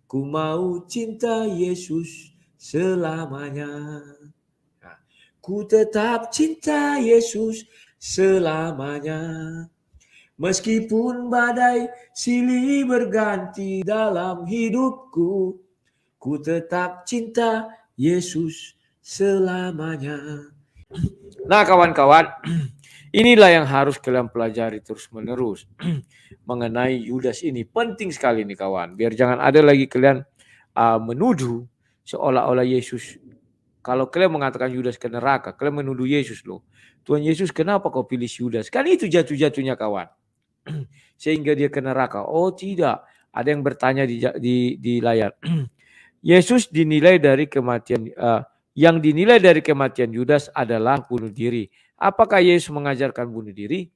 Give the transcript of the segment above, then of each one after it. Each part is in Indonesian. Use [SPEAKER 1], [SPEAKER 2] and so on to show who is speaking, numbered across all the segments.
[SPEAKER 1] Ku mau cinta Yesus selamanya. Nah, ku tetap cinta Yesus selamanya. Meskipun badai silih berganti dalam hidupku, ku tetap cinta Yesus selamanya. Nah kawan-kawan, inilah yang harus kalian pelajari terus-menerus mengenai Yudas ini. Penting sekali nih kawan, biar jangan ada lagi kalian menuduh seolah-olah Yesus. Kalau kalian mengatakan Yudas ke neraka, kalian menuduh Yesus loh. Tuhan Yesus, kenapa kau pilih Yudas? Kan itu jatuh-jatuhnya kawan. Sehingga dia ke neraka. Oh tidak, ada yang bertanya di layar. Yesus dinilai dari kematian, yang dinilai dari kematian Yudas adalah bunuh diri. Apakah Yesus mengajarkan bunuh diri?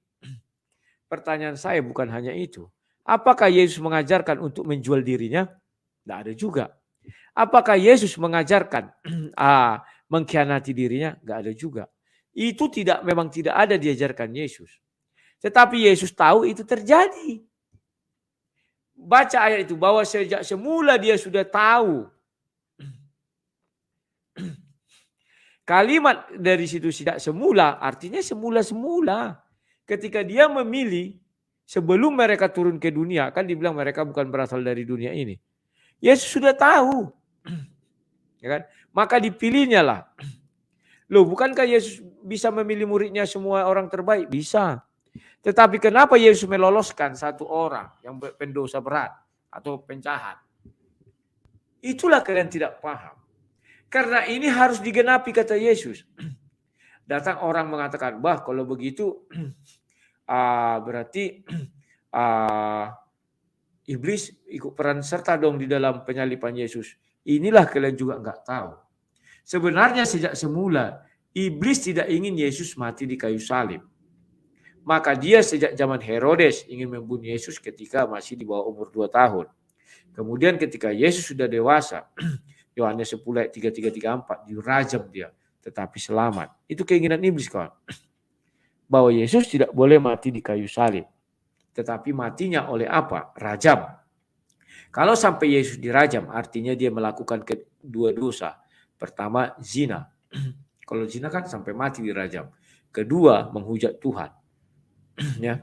[SPEAKER 1] Pertanyaan saya bukan hanya itu. Apakah Yesus mengajarkan untuk menjual dirinya? Tidak ada juga. Apakah Yesus mengajarkan mengkhianati dirinya? Tidak ada juga. Itu memang tidak ada diajarkan Yesus. Tetapi Yesus tahu itu terjadi. Baca ayat itu, bahwa sejak semula dia sudah tahu. Kalimat dari situ sejak semula artinya semula-semula. Ketika dia memilih sebelum mereka turun ke dunia, kan dibilang mereka bukan berasal dari dunia ini. Yesus sudah tahu. Ya kan? Maka dipilihnya lah. Loh, bukankah Yesus bisa memilih muridnya semua orang terbaik? Bisa. Tetapi kenapa Yesus meloloskan satu orang yang pendosa berat atau penjahat? Itulah kalian tidak paham. Karena ini harus digenapi kata Yesus. Datang orang mengatakan, bah kalau begitu berarti iblis ikut peran serta dong di dalam penyalipan Yesus. Inilah kalian juga nggak tahu. Sebenarnya sejak semula iblis tidak ingin Yesus mati di kayu salib. Maka dia sejak zaman Herodes ingin membunuh Yesus ketika masih di bawah umur 2 tahun. Kemudian ketika Yesus sudah dewasa, Yohanes 10 ayat 33-34, dirajam dia, tetapi selamat. Itu keinginan iblis kawan. Bahwa Yesus tidak boleh mati di kayu salib. Tetapi matinya oleh apa? Rajam. Kalau sampai Yesus dirajam, artinya dia melakukan kedua dosa. Pertama, zina. Kalau zina kan sampai mati dirajam. Kedua, menghujat Tuhan. Ya.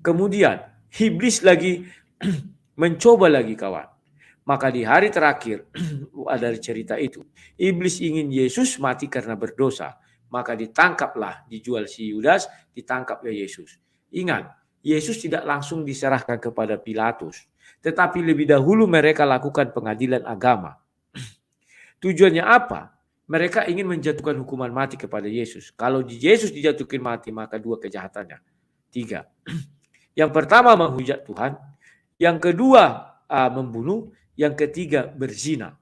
[SPEAKER 1] Kemudian iblis lagi mencoba lagi kawan. Maka di hari terakhir dari cerita itu, iblis ingin Yesus mati karena berdosa. Maka ditangkaplah, dijual si Yudas, ditangkaplah Yesus. Ingat, Yesus tidak langsung diserahkan kepada Pilatus, tetapi lebih dahulu mereka lakukan pengadilan agama. Tujuannya apa? Mereka ingin menjatuhkan hukuman mati kepada Yesus. Kalau Yesus dijatuhkan mati, maka 2 kejahatannya. 3. Yang pertama menghujat Tuhan, yang kedua membunuh, yang ketiga berzina.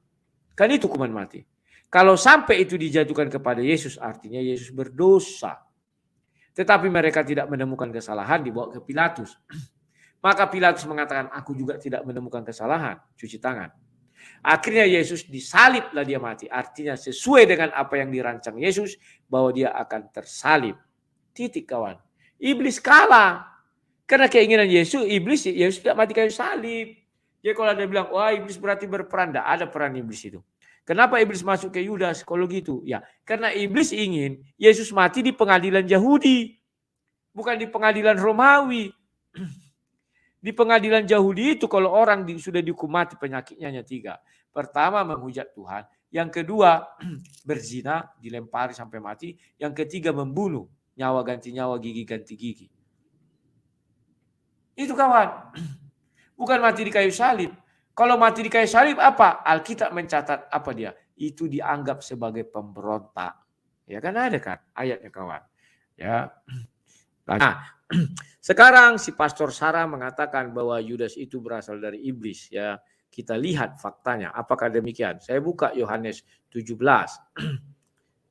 [SPEAKER 1] Kan itu hukuman mati. Kalau sampai itu dijatuhkan kepada Yesus, artinya Yesus berdosa. Tetapi mereka tidak menemukan kesalahan, dibawa ke Pilatus. Maka Pilatus mengatakan, aku juga tidak menemukan kesalahan, cuci tangan. Akhirnya Yesus disaliblah dia mati. Artinya sesuai dengan apa yang dirancang Yesus, bahwa dia akan tersalib. Titik kawan. Iblis kalah. Karena keinginan Yesus tidak mati kayu salib. Jadi kalau ada bilang, wah iblis berarti berperan. Tidak ada peran iblis itu. Kenapa iblis masuk ke Yudas? Kalau gitu, ya karena iblis ingin Yesus mati di pengadilan Yahudi. Bukan di pengadilan Romawi. Di pengadilan Yahudi itu kalau orang sudah dihukum mati, penyakitnya hanya 3. Pertama menghujat Tuhan. Yang kedua berzina, dilempari sampai mati. Yang ketiga membunuh. Nyawa ganti nyawa, gigi ganti gigi. Itu kawan. Bukan mati di kayu salib. Kalau mati di kayu salib apa? Alkitab mencatat apa dia? Itu dianggap sebagai pemberontak. Ya kan ada kan ayatnya kawan. Ya. Nah, sekarang si Pastor Sarah mengatakan bahwa Yudas itu berasal dari iblis. Ya, kita lihat faktanya. Apakah demikian? Saya buka Yohanes 17.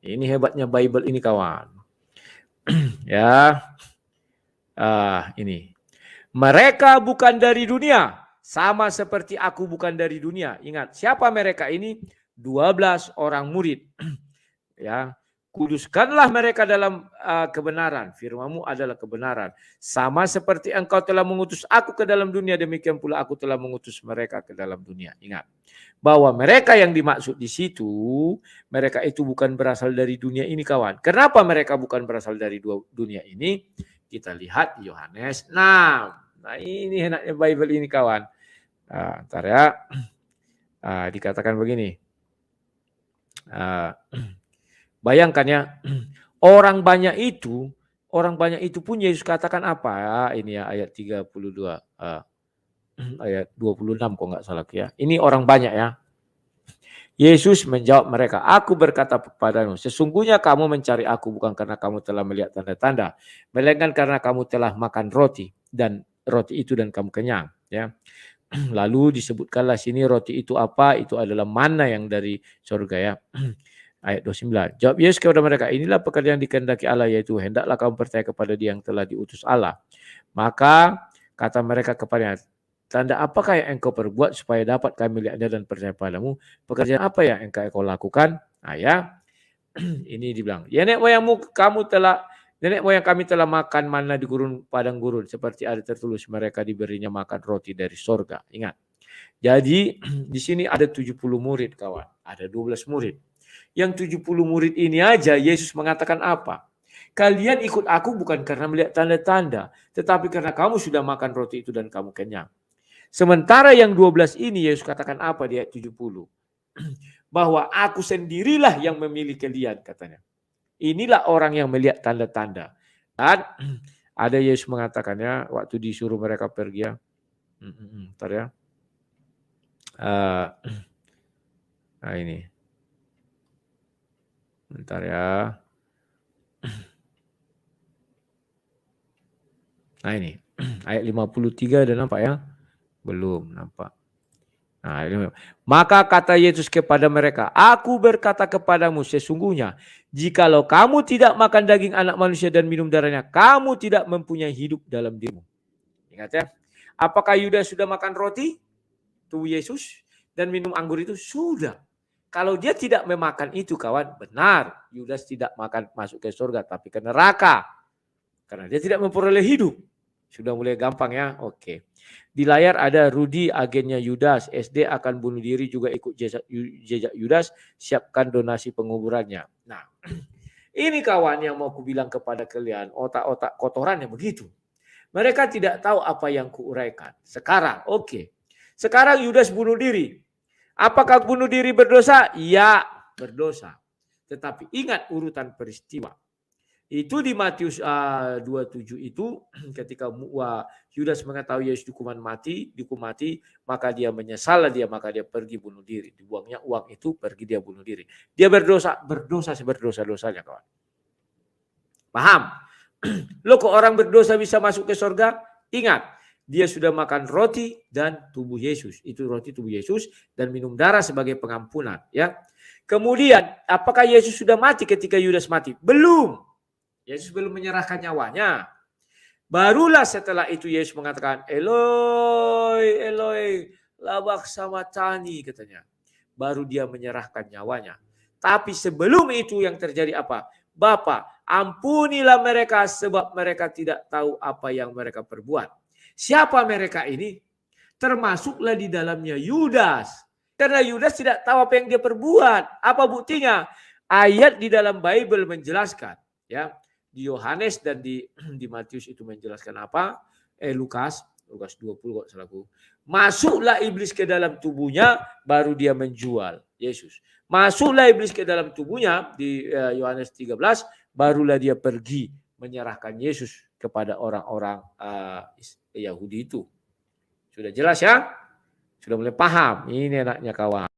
[SPEAKER 1] Ini hebatnya Bible ini kawan. Ya, ini. Mereka bukan dari dunia, sama seperti aku bukan dari dunia. Ingat, siapa mereka ini? 12 orang murid. Ya, Kuduskanlah mereka dalam kebenaran. Firman-Mu adalah kebenaran. Sama seperti Engkau telah mengutus aku ke dalam dunia, demikian pula aku telah mengutus mereka ke dalam dunia. Ingat, bahwa mereka yang dimaksud di situ, mereka itu bukan berasal dari dunia ini, kawan. Kenapa mereka bukan berasal dari dunia ini? Kita lihat Yohanes 6. Nah, ini enaknya Bible ini, kawan. Ntar ya. Dikatakan begini. Bayangkan ya, orang banyak itu pun Yesus katakan apa? Ini ya ayat 32, ayat 26 kok nggak salah ya. Ini orang banyak ya. Yesus menjawab mereka, aku berkata kepadamu, sesungguhnya kamu mencari aku bukan karena kamu telah melihat tanda-tanda, melainkan karena kamu telah makan roti dan kamu kenyang. Ya. Lalu disebutkanlah sini roti itu apa? Itu adalah mana yang dari surga ya. Ayat 29. Jawab Yesus kepada mereka, inilah pekerjaan dikehendaki Allah, yaitu hendaklah kamu percaya kepada Dia yang telah diutus Allah. Maka kata mereka kepadanya, tanda apakah yang engkau perbuat supaya dapat kami lihatnya dan percaya padamu? Pekerjaan apa yang engkau lakukan? Nah ya, ini dibilang, ya nenek moyang kami telah makan mana di padang gurun, seperti ada tertulis mereka diberinya makan roti dari sorga. Ingat. Jadi di sini ada 70 murid, kawan. Ada 12 murid. Yang 70 murid ini aja Yesus mengatakan apa? Kalian ikut aku bukan karena melihat tanda-tanda, tetapi karena kamu sudah makan roti itu dan kamu kenyang. Sementara yang 12 ini Yesus katakan apa di ayat 70? Bahwa aku sendirilah yang memilih kalian, katanya. Inilah orang yang melihat tanda-tanda. Dan ada Yesus mengatakannya waktu disuruh mereka pergi ya. Bentar ya. Nah ini. Bentar ya. Nah ini. Ayat 53 ada nampak ya? Belum nampak. Nah, maka kata Yesus kepada mereka, aku berkata kepadamu sesungguhnya, jikalau kamu tidak makan daging anak manusia dan minum darahnya, kamu tidak mempunyai hidup dalam dirimu. Ingat ya, apakah Yudas sudah makan roti, tubuh Yesus, dan minum anggur itu? Sudah. Kalau dia tidak memakan itu, kawan, benar, Yudas tidak makan masuk ke surga, tapi ke neraka. Karena dia tidak memperoleh hidup. Sudah mulai gampang ya, oke. Di layar ada Rudi, agennya Yudas. SD akan bunuh diri juga ikut jejak Yudas. Siapkan donasi penguburannya. Nah, ini kawan yang mau kubilang kepada kalian. Otak-otak kotorannya begitu. Mereka tidak tahu apa yang kuuraikan. Sekarang, oke. Sekarang Yudas bunuh diri. Apakah bunuh diri berdosa? Ya, berdosa. Tetapi ingat urutan peristiwa. Itu di Matius 27 itu ketika Yudas mengetahui Yesus dihukum mati, maka dia menyesal maka dia pergi bunuh diri. Dibuangnya uang itu, pergi dia bunuh diri. Dia berdosa seberdosa-dosanya, kawan. Paham? Loh, kok orang berdosa bisa masuk ke surga? Ingat, dia sudah makan roti dan tubuh Yesus. Itu roti tubuh Yesus dan minum darah sebagai pengampunan, ya. Kemudian, apakah Yesus sudah mati ketika Yudas mati? Belum. Yesus belum menyerahkan nyawanya. Barulah setelah itu Yesus mengatakan, Eloi, Eloi, lama sabachthani, katanya. Baru dia menyerahkan nyawanya. Tapi sebelum itu yang terjadi apa? Bapa, ampunilah mereka sebab mereka tidak tahu apa yang mereka perbuat. Siapa mereka ini? Termasuklah di dalamnya Yudas. Karena Yudas tidak tahu apa yang dia perbuat. Apa buktinya? Ayat di dalam Bible menjelaskan, ya. Di Yohanes dan di Matius itu menjelaskan apa? Lukas 20 kok salahku. Masuklah iblis ke dalam tubuhnya, baru dia menjual Yesus. Masuklah iblis ke dalam tubuhnya di Yohanes 13, barulah dia pergi menyerahkan Yesus kepada orang-orang Yahudi itu. Sudah jelas ya? Sudah mulai paham? Ini enaknya kawan.